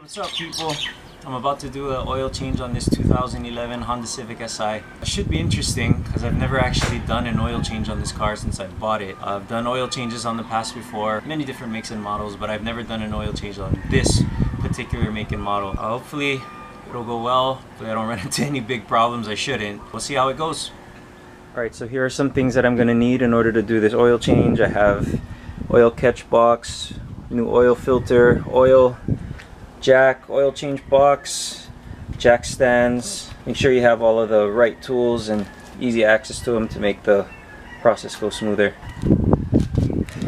What's up, people? I'm about to do an oil change on this 2011 Honda Civic Si. It should be interesting because I've never actually done an oil change on this car since I bought it. I've done oil changes on the past before, many different makes and models, but I've never done an oil change on this particular make and model. Hopefully it'll go well. Hopefully I don't run into any big problems. I shouldn't. We'll see how it goes. Alright, so here are some things that I'm going to need in order to do this oil change. I have oil catch box, new oil filter, oil jack, oil change box, jack stands. Make sure you have all of the right tools and easy access to them to make the process go smoother.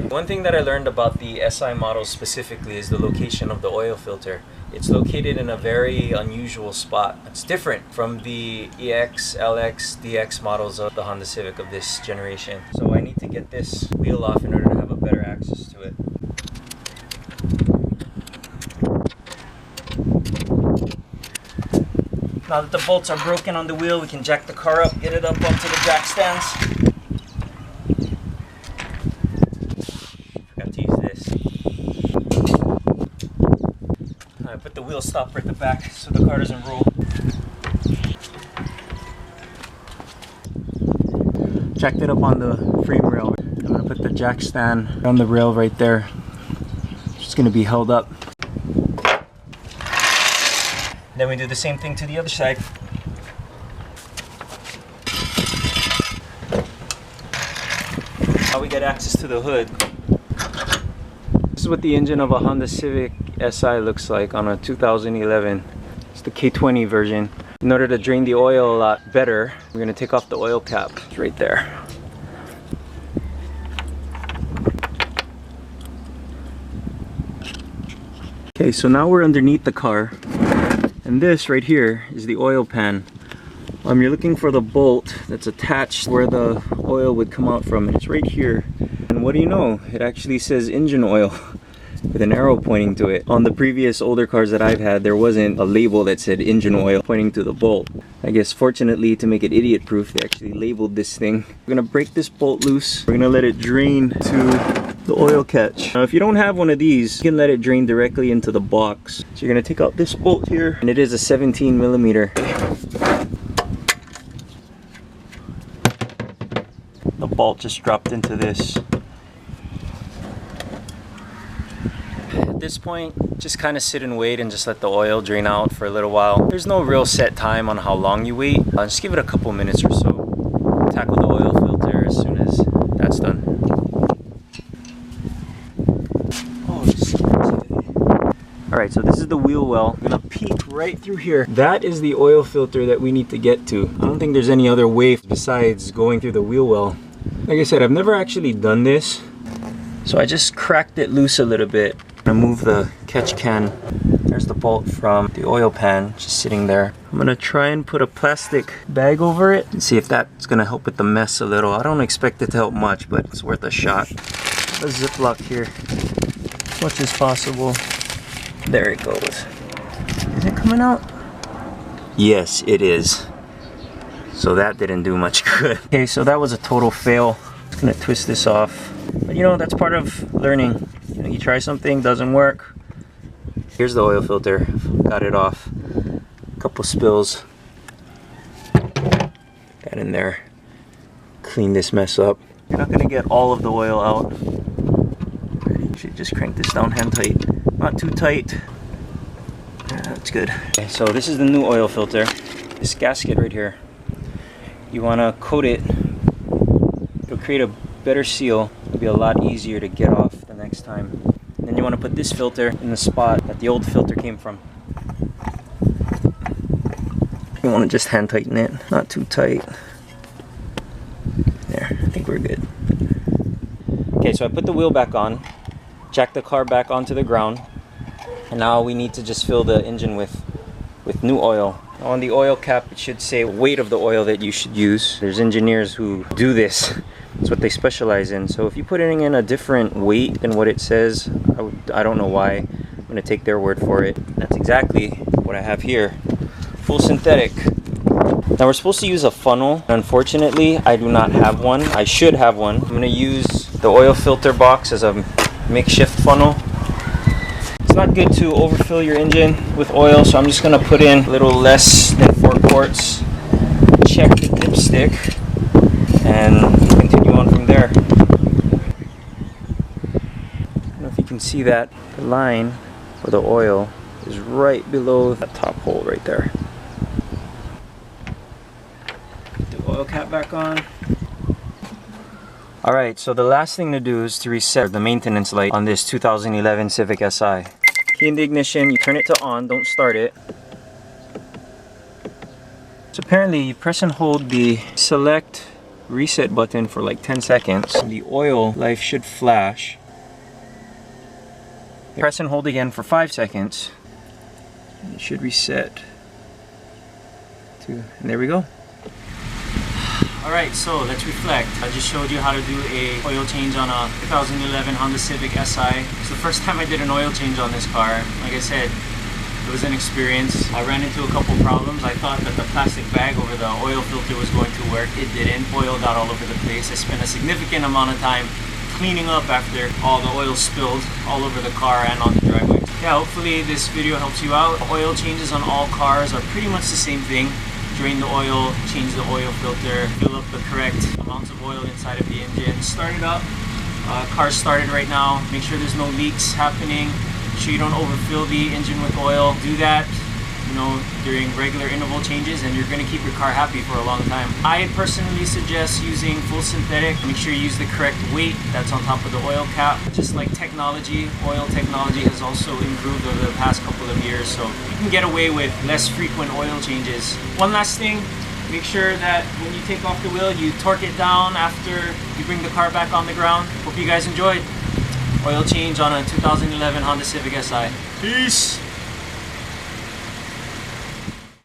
One thing that I learned about the SI model specifically is the location of the oil filter. It's located in a very unusual spot. It's different from the EX, LX, DX models of the Honda Civic of this generation. So I need to get this wheel off in order to have a better access to it. Now that the bolts are broken on the wheel, we can jack the car up, get it up onto the jack stands. Forgot to use this. I put the wheel stopper at the back so the car doesn't roll. Jacked it up on the frame rail. I'm gonna put the jack stand on the rail right there. It's just gonna be held up. Then we do the same thing to the other side. Now we get access to the hood. This is what the engine of a Honda Civic Si looks like on a 2011. It's the K20 version. In order to drain the oil a lot better, we're going to take off the oil cap. It's right there. Okay, so now we're underneath the car. And this right here is the oil pan. You're looking for the bolt that's attached where the oil would come out from. It's right here. And what do you know? It actually says engine oil with an arrow pointing to it. On the previous older cars that I've had, there wasn't a label that said engine oil pointing to the bolt. I guess fortunately, to make it idiot proof, they actually labeled this thing. We're gonna break this bolt loose. We're gonna let it drain to the oil catch. Now if you don't have one of these, you can let it drain directly into the box. So you're gonna take out this bolt here, and it is a 17 millimeter. The bolt just dropped into this. At this point, just kind of sit and wait and just let the oil drain out for a little while. There's no real set time on how long you wait. Just give it a couple minutes or so. Tackle the oil filter as soon as that's done. Alright, so this is the wheel well. I'm gonna peek right through here. That is the oil filter that we need to get to. I don't think there's any other way besides going through the wheel well. Like I said, I've never actually done this. So I just cracked it loose a little bit. I'm gonna move the catch can. There's the bolt from the oil pan just sitting there. I'm gonna try and put a plastic bag over it and see if that's gonna help with the mess a little. I don't expect it to help much, but it's worth a shot. A Ziploc here, as much as possible. There it goes. Is it coming out? Yes, it is. So that didn't do much good. Okay, so that was a total fail. I'm gonna twist this off. But you know, that's part of learning. You know, you try something, doesn't work. Here's the oil filter. Got it off. A couple spills. Got in there. Clean this mess up. You're not gonna get all of the oil out. Should just crank this down hand tight. Not too tight. Yeah, that's good. Okay, so this is the new oil filter. This gasket right here. You want to coat it. It'll create a better seal. It'll be a lot easier to get off the next time. And then you want to put this filter in the spot that the old filter came from. You want to just hand tighten it. Not too tight. There, I think we're good. Okay, so I put the wheel back on. Jack the car back onto the ground, and now we need to just fill the engine with new oil. Now on the oil cap it should say weight of the oil that you should use. There's engineers who do this. It's what they specialize in. So if you put in a different weight than what it says, I don't know why. I'm gonna take their word for it. That's exactly what I have here. Full synthetic. Now we're supposed to use a funnel. Unfortunately, I do not have one. I should have one. I'm gonna use the oil filter box as a makeshift funnel. It's not good to overfill your engine with oil, so I'm just gonna put in a little less than 4 quarts. Check the dipstick and continue on from there. I don't know if you can see that. The line for the oil is right below that top hole right there. Put the oil cap back on. Alright, so the last thing to do is to reset the maintenance light on this 2011 Civic Si. Key in the ignition, you turn it to on, don't start it. So apparently you press and hold the select reset button for like 10 seconds. The oil life should flash. Press and hold again for 5 seconds. It should reset. And there we go. Alright, so let's reflect. I just showed you how to do a oil change on a 2011 Honda Civic Si. It's the first time I did an oil change on this car. Like I said, it was an experience. I ran into a couple problems. I thought that the plastic bag over the oil filter was going to work. It didn't. Oil got all over the place. I spent a significant amount of time cleaning up after all the oil spilled all over the car and on the driveway. Yeah, hopefully this video helps you out. Oil changes on all cars are pretty much the same thing. Drain the oil, change the oil filter, fill up the correct amounts of oil inside of the engine. Start it up. Car's started right now. Make sure there's no leaks happening. Make sure you don't overfill the engine with oil. Do that, you know, during regular interval changes, and you're going to keep your car happy for a long time. I personally suggest using full synthetic. Make sure you use the correct weight that's on top of the oil cap. Just like technology, oil technology has also improved over the past couple of years, so you can get away with less frequent oil changes. One last thing, make sure that when you take off the wheel, you torque it down after you bring the car back on the ground. Hope you guys enjoyed. Oil change on a 2011 Honda Civic Si. Peace!